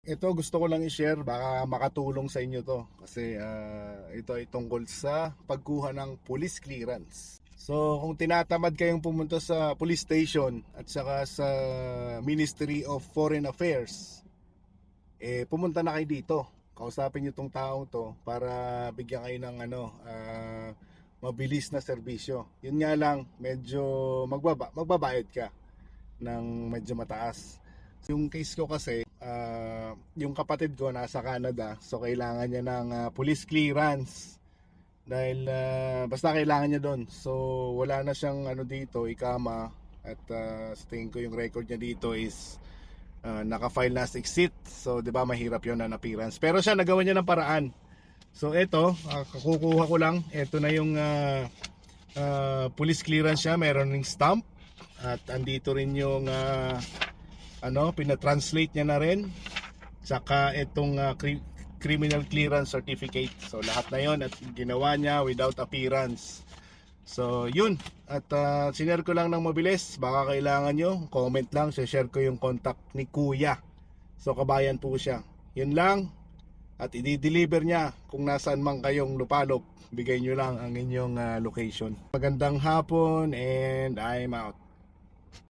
Ito gusto ko lang i-share, baka makatulong sa inyo to kasi ito ay tungkol sa pagkuha ng police clearance. So kung tinatamad kayong pumunta sa police station at saka sa Ministry of Foreign Affairs, pumunta na kayo dito. Kausapin niyo tong taong to para bigyan kayo ng mabilis na serbisyo. Yun nga lang, medyo magbabayad ka ng medyo mataas. Yung case ko kasi, yung kapatid ko nasa Canada, so kailangan niya ng police clearance dahil basta kailangan niya doon. So wala na siyang ano dito, ikama, at sa tingin ko yung record niya dito is naka-file na as exit. So 'di ba mahirap 'yon na appearance. Pero siya nagawa niya ng paraan. So ito, kukuha ko lang. Ito na yung police clearance siya, meron ring stamp at andito rin yung pinatranslate niya na rin, saka itong criminal clearance certificate. So lahat na yon at ginawa niya without appearance. So yun, at sinare ko lang ng mabilis. Baka kailangan nyo, comment lang, share ko yung contact ni Kuya. So kabayan po siya. Yun lang, at i-deliver niya kung nasaan man kayong lupalop. Bigay nyo lang ang inyong location. Magandang hapon and I'm out.